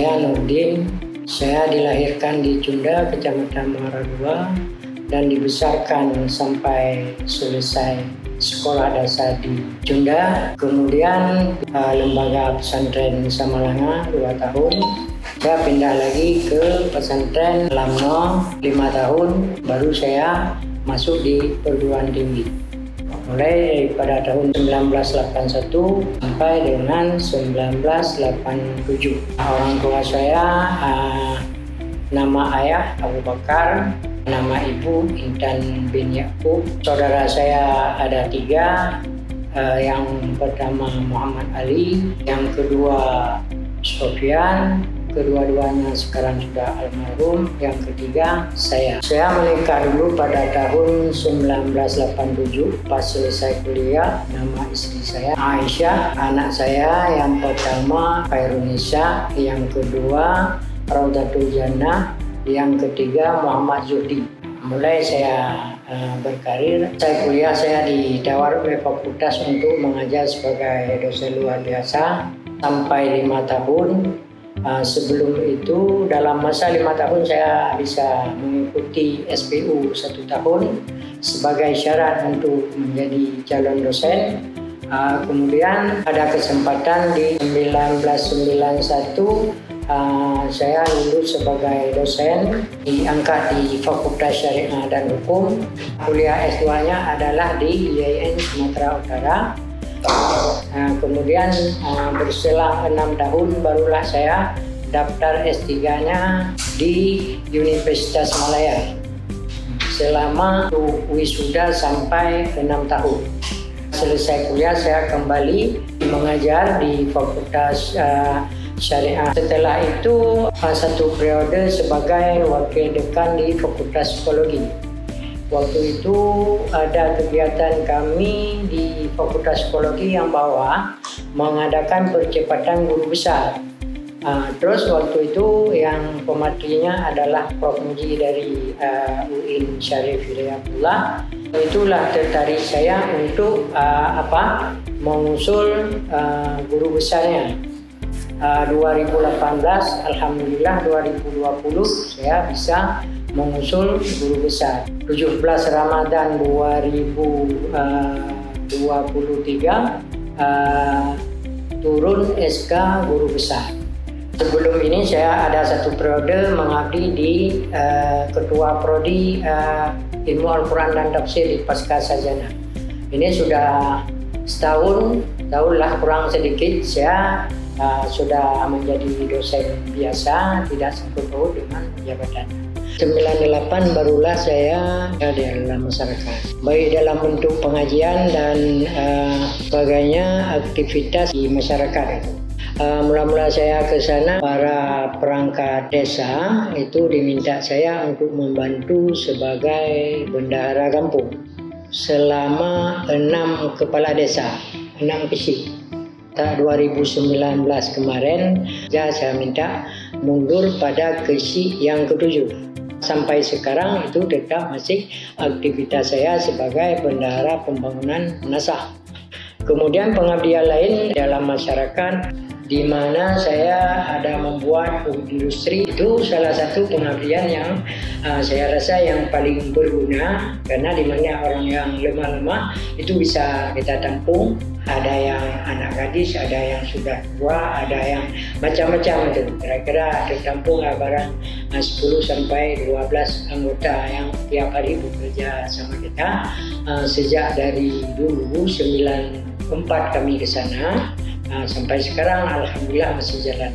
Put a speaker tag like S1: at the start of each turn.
S1: saya Nurdin. Saya dilahirkan di Cunda, Kecamatan Muara II, dan dibesarkan sampai selesai sekolah dasar di Cunda. Kemudian lembaga pesantren Samalanga 2 tahun. Saya pindah lagi ke pesantren Lamno 5 tahun, baru saya masuk di perguruan tinggi. Mulai daripada tahun 1981 sampai dengan 1987. Orang tua saya, nama ayah Abu Bakar, nama ibu Intan bin Yakub. Saudara saya ada 3, yang pertama Muhammad Ali, yang kedua Sofyan, kedua-duanya sekarang sudah almarhum, yang ketiga saya. Saya menikah dulu pada tahun 1987 pas selesai kuliah. Nama istri saya Aisyah, anak saya yang pertama Khairunisa, yang kedua Raudatul Jannah, yang ketiga Muhammad Zuhdi. Mulai saya berkarir, saya kuliah, saya ditawar oleh fakultas untuk mengajar sebagai dosen luar biasa sampai 5 tahun. Sebelum itu dalam masa 5 tahun saya bisa mengikuti SPU 1 tahun sebagai syarat untuk menjadi calon dosen. Kemudian ada kesempatan di 1991 saya lulus sebagai dosen, diangkat di Fakultas Syariah dan Hukum. Kuliah S2-nya adalah di IAIN Sumatera Utara. Kemudian berselang 6 tahun barulah saya daftar S3-nya di Universitas Malaya. Selama wisuda sampai 6 tahun. Selesai kuliah saya kembali mengajar di Fakultas Syariah. Setelah itu 1 periode sebagai wakil dekan di Fakultas Psikologi. Waktu itu ada kegiatan kami di Fakultas Psikologi yang bawa mengadakan percepatan guru besar. Terus waktu itu yang pematinya adalah Prof. Muji dari UIN Syarif Hidayatullah. Itulah tertarik saya untuk mengusul guru besarnya. 2018, alhamdulillah 2020 saya bisa mengusul guru besar. 17 Ramadan 2023 turun SK guru besar. Sebelum ini saya ada 1 periode mengabdi di Ketua Prodi Ilmu Al-Quran dan Tafsir di Pasca Sarjana. Ini sudah setahun lah kurang sedikit saya sudah menjadi dosen biasa, tidak sangkut paut dengan jabatan. 98 barulah saya di dalam masyarakat, baik dalam bentuk pengajian dan sebagainya, aktivitas di masyarakat. Mula-mula saya ke sana, para perangkat desa itu diminta saya untuk membantu sebagai bendahara kampung selama 6 kepala desa, 6 kesi. 2019 kemarin saya minta mundur pada kesi yang ke-7. Sampai sekarang itu tetap masih aktivitas saya sebagai bendahara pembangunan Nasah. Kemudian pengabdian lain dalam masyarakat, di mana saya ada membuat industri. Itu salah satu pengabdian yang saya rasa yang paling berguna, karena di mana orang yang lemah-lemah itu bisa kita tampung. Ada yang anak gadis, ada yang sudah tua, ada yang macam-macam itu. Kira-kira tertampung barang 10 sampai 12 anggota yang tiap hari bekerja sama kita. Sejak dari dulu 94 kami ke sana, sampai sekarang alhamdulillah masih jalan.